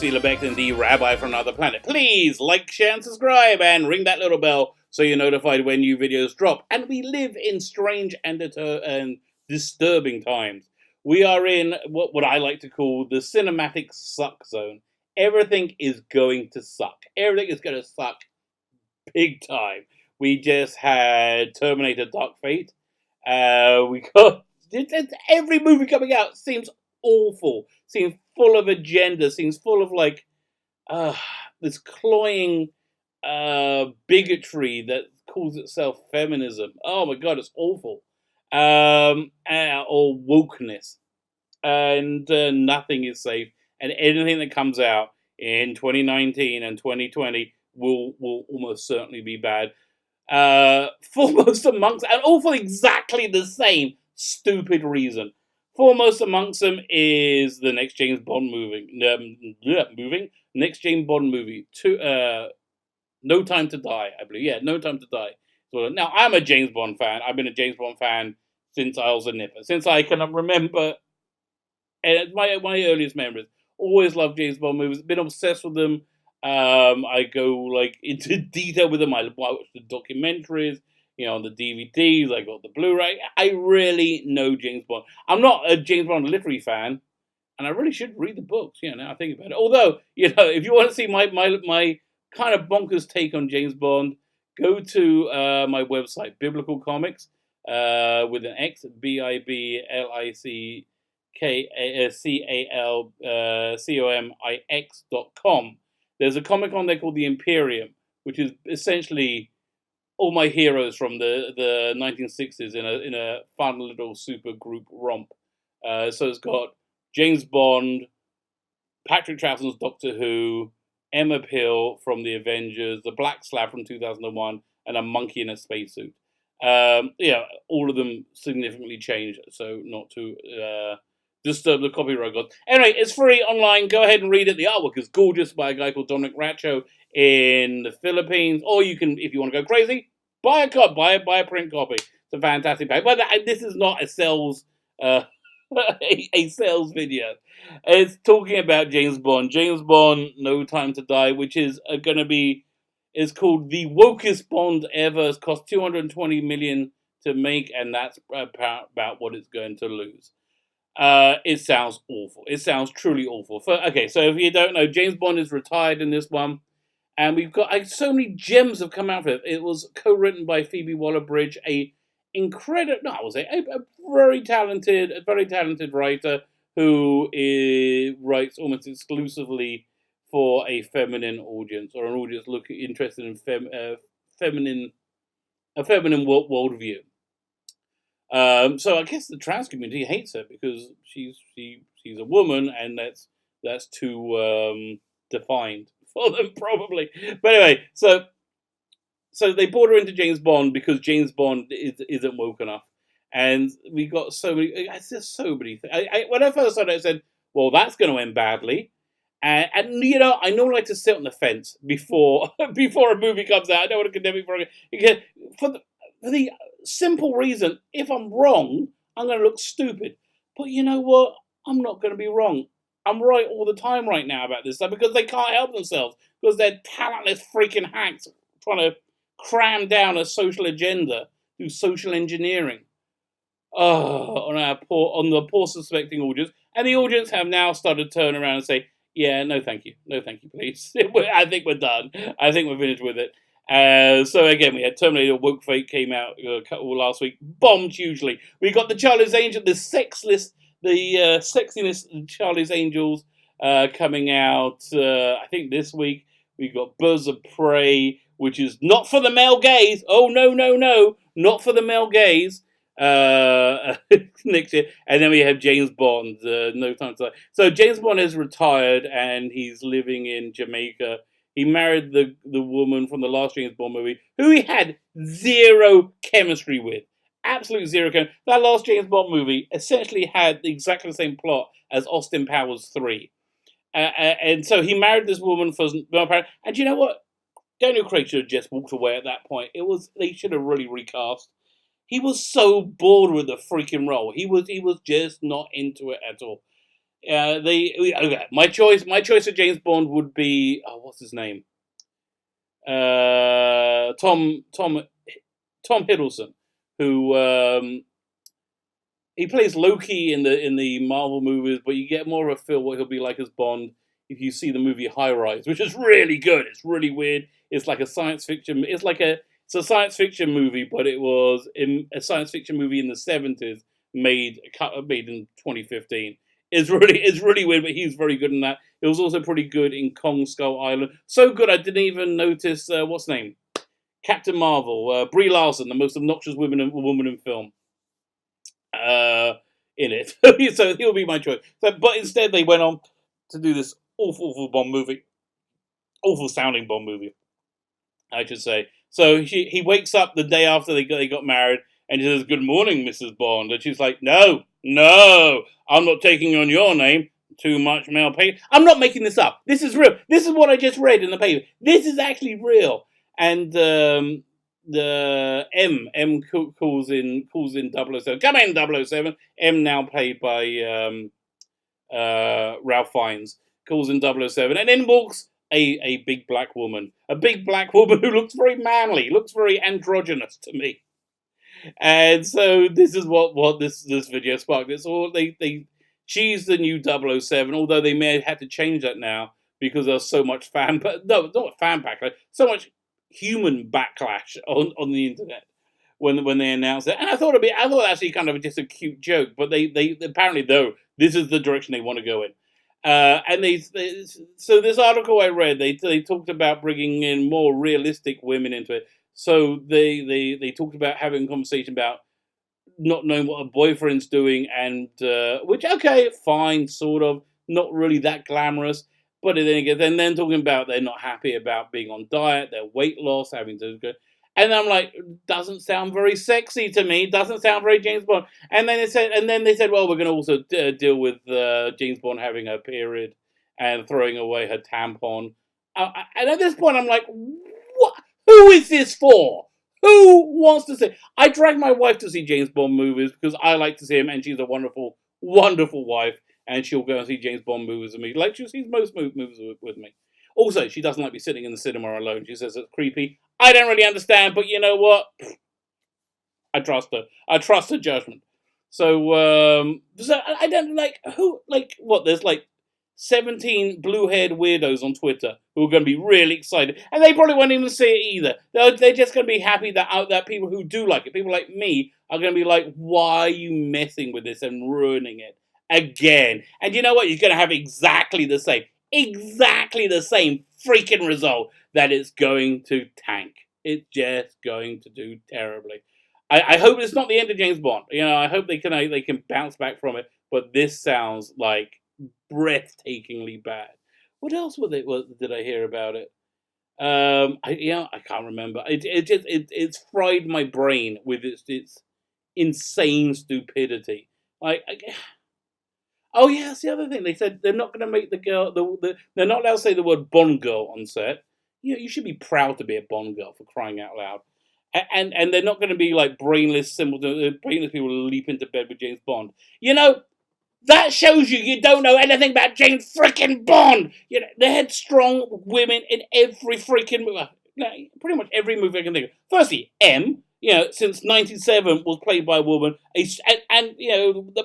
Lucy Lebeck and the Rabbi from Another Planet. Please like, share, and subscribe, and ring that little bell so you're notified when new videos drop. And we live in strange and disturbing times. We are in what I like to call the cinematic suck zone. Everything is going to suck. Everything is going to suck big time. We just had Terminator Dark Fate. We got every movie coming out seems awful, seems full of agenda, seems full of like this cloying bigotry that calls itself feminism. Oh my god, it's awful. Or wokeness, and nothing is safe. And anything that comes out in 2019 and 2020 will almost certainly be bad. Foremost amongst, and all for exactly the same stupid reason. Foremost amongst them is the next James Bond movie. Next James Bond movie. No Time to Die, I believe. Yeah, No Time to Die. So, now, I'm a James Bond fan. I've been a James Bond fan since I was a nipper. Since I can remember, and it's my earliest memories. Always loved James Bond movies. Been obsessed with them. I go like into detail with them. I watch the documentaries, on the DVDs. I got the Blu-ray. I really know James Bond. I'm not a James Bond literary fan, and I really should read the books. Now I think about it. Although, if you want to see my kind of bonkers take on James Bond, go to my website, Biblical Comics, with an X, BIBLICKCALCOMIX.com. There's a comic on there called The Imperium, which is essentially all my heroes from the 1960s in a fun little super group romp. So it's got James Bond, Patrick Troughton's Doctor Who, Emma Peel from the Avengers, the Black Slab from 2001, and a monkey in a spacesuit. All of them significantly changed, so not to disturb the copyright gods. Anyway, it's free online. Go ahead and read it. The artwork is gorgeous by a guy called Dominic Racho in the Philippines. Or you can, if you want to go crazy, buy a print copy. It's a fantastic bag. But this is not a sales a sales video. It's talking about James Bond. James Bond, No Time to Die, which is going to be. It's called the wokest Bond ever. It's cost $220 million to make, and that's about what it's going to lose. It sounds awful. It sounds truly awful. So if you don't know, James Bond is retired in this one, and we've got so many gems have come out of it. It was co-written by Phoebe Waller-Bridge, a very talented writer who writes almost exclusively for a feminine audience, or an audience interested in feminine worldview. So I guess the trans community hates her because she's a woman, and that's too defined for them probably. But anyway, so they brought her into James Bond because James Bond isn't woke enough, and we got so many. It's just so many things. When I first started, I said, "Well, that's going to end badly." And I normally like to sit on the fence before a movie comes out. I don't want to condemn it for the simple reason, if I'm wrong, I'm going to look stupid. But you know what? I'm not going to be wrong. I'm right all the time right now about this stuff because they can't help themselves, because they're talentless freaking hacks trying to cram down a social agenda through social engineering. On the poor suspecting audience. And the audience have now started to turn around and say, yeah, no thank you, please. I think we're done. I think we're finished with it. So again, we had Terminator Woke Fate came out last week, bombed hugely. We got the Charlie's Angels, the sexiness of Charlie's Angels coming out, I think this week. We got Birds of Prey, which is not for the male gaze. Oh, no, not for the male gaze. Next year, and then we have James Bond, No Time to Die. So James Bond is retired and he's living in Jamaica. He married the woman from the last James Bond movie, who he had zero chemistry with. Absolute zero chemistry. That last James Bond movie essentially had exactly the same plot as Austin Powers 3. And so he married this woman for no apparent. And you know what? Daniel Craig should have just walked away at that point. They should have really recast. He was so bored with the freaking role. He was just not into it at all. Okay, my choice of James Bond would be, what's his name? Tom Hiddleston, who he plays Loki in the Marvel movies, but you get more of a feel what he'll be like as Bond if you see the movie High Rise, which is really good. It's really weird. It's like a science fiction. It's a science fiction movie, but it was in a science fiction movie in the '70s, made in 2015. It's really weird, but he's very good in that. It was also pretty good in Kong Skull Island. So good I didn't even notice what's her name, Captain Marvel, Brie Larson, the most obnoxious woman in film, uh, in it. So he'll be my choice. But instead, they went on to do this awful Bond movie, awful sounding Bond movie, I should say. So he wakes up the day after they got married, and he says, "Good morning, Mrs. Bond," and she's like, "No, no, I'm not taking on your name. Too much male paper. I'm not making this up. This is real. This is what I just read in the paper. This is actually real." And the calls in 007. Come in, 007. M, now played by Ralph Fiennes, calls in 007, and in walks a big black woman. A big black woman who looks very manly, looks very androgynous to me. And so this is what this video sparked. It's all she's the new 007, although they may have had to change that now because there's so much but no, not fan backlash, so much human backlash on the internet when they announced it. And I thought actually kind of just a cute joke, but they apparently, though, this is the direction they want to go in. And so this article I read, they talked about bringing in more realistic women into it. So they talked about having a conversation about not knowing what a boyfriend's doing, and which, okay, fine, sort of, not really that glamorous. But then again, then talking about they're not happy about being on diet, their weight loss, having to go. And I'm like, doesn't sound very sexy to me. Doesn't sound very James Bond. And then they said, well, we're going to also deal with James Bond having her period and throwing away her tampon. And at this point, I'm like, what? Who is this for? Who wants to see? I drag my wife to see James Bond movies because I like to see him, and she's a wonderful, wonderful wife, and she'll go and see James Bond movies with me. Like she sees most movies with me. Also, she doesn't like me sitting in the cinema alone. She says it's creepy. I don't really understand, but you know what? I trust her. I trust her judgment. So I don't what? There's like 17 blue-haired weirdos on Twitter who are going to be really excited, and they probably won't even see it either. They're just going to be happy that people who do like it, people like me, are going to be like, "Why are you messing with this and ruining it again?" And you know what? You're going to have exactly the same freaking result, that it's going to tank. It's just going to do terribly. I hope it's not the end of James Bond. I hope they can bounce back from it. But this sounds like breathtakingly bad. What else did I hear about it? I can't remember. It's fried my brain with its insane stupidity. Oh yeah, that's the other thing. They said they're not going to make the girl. They're not allowed to say the word Bond girl on set. You should be proud to be a Bond girl, for crying out loud. And they're not going to be like brainless people who leap into bed with James Bond. That shows you don't know anything about James freaking Bond. They had strong women in every freaking movie. Pretty much every movie I can think of. Firstly, M, since '97 was played by a woman, and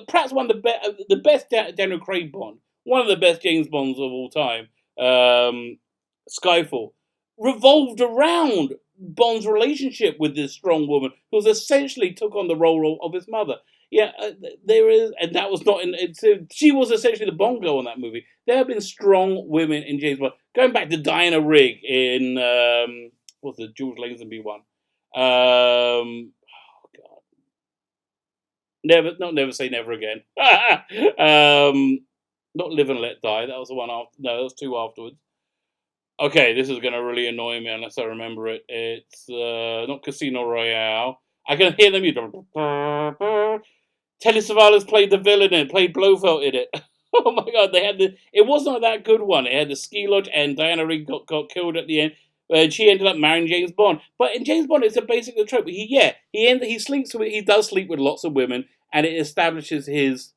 perhaps one of the best Daniel Craig Bond, one of the best James Bonds of all time, Skyfall, revolved around Bond's relationship with this strong woman, who essentially took on the role of his mother. Yeah, there is, and that was not in. She was essentially the Bond girl in that movie. There have been strong women in James Bond, going back to Diana Rigg in what's the George Lazenby one? Oh God, never say never again. Not Live and Let Die. That was the one after. No, that was two afterwards. Okay, this is going to really annoy me unless I remember it. It's not Casino Royale. I can hear the music. Telly Savalas played the villain in it, played Blofeld in it. Oh my God, it wasn't that good one. It had the ski lodge, and Diana Rigg got killed at the end. And she ended up marrying James Bond. But in James Bond, it's basically the trope. He does sleep with lots of women, and it establishes his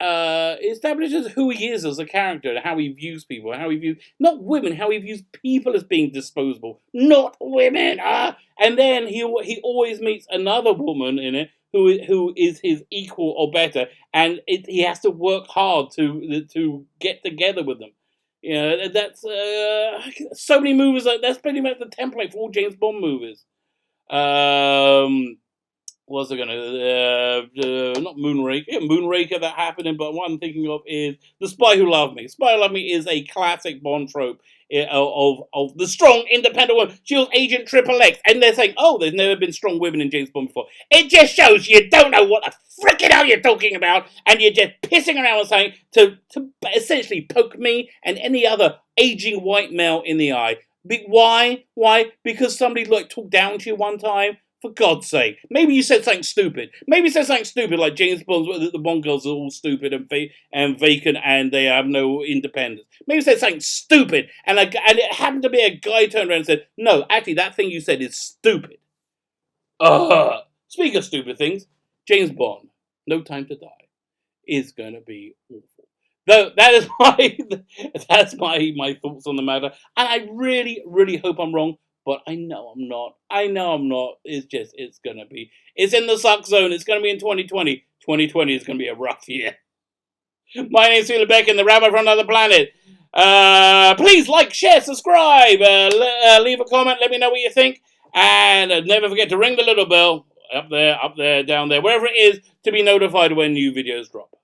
establishes who he is as a character and how he views people, how he views not women, how he views people as being disposable, not women. And then he always meets another woman in it who is his equal or better, and he has to work hard to get together with them. You know, that's so many movies. That's pretty much the template for all James Bond movies. Was it gonna not Moonraker? Yeah, Moonraker that happened, but what I'm thinking of is The Spy Who Loved Me. Spy Who Loved Me is a classic Bond trope of the strong, independent woman. She was Agent Triple X, and they're saying, "Oh, there's never been strong women in James Bond before." It just shows you don't know what the frickin' hell you're talking about, and you're just pissing around with something to essentially poke me and any other aging white male in the eye. Why? Why? Because somebody talked down to you one time. For God's sake. Maybe you said something stupid. Maybe you said something stupid like James Bond's, the Bond girls are all stupid and vacant and they have no independence. Maybe you said something stupid and it happened to be a guy turned around and said, no, actually that thing you said is stupid. Speaking of stupid things, James Bond, No Time to Die, is going to be awful. Though that's my thoughts on the matter. And I really, really hope I'm wrong. But I know I'm not. It's going to be. It's in the suck zone. It's going to be in 2020. 2020 is going to be a rough year. My name's Felix Beck and the Rabbi from Another Planet. Please like, share, subscribe. Leave a comment. Let me know what you think. And never forget to ring the little bell. Up there, down there. Wherever it is to be notified when new videos drop.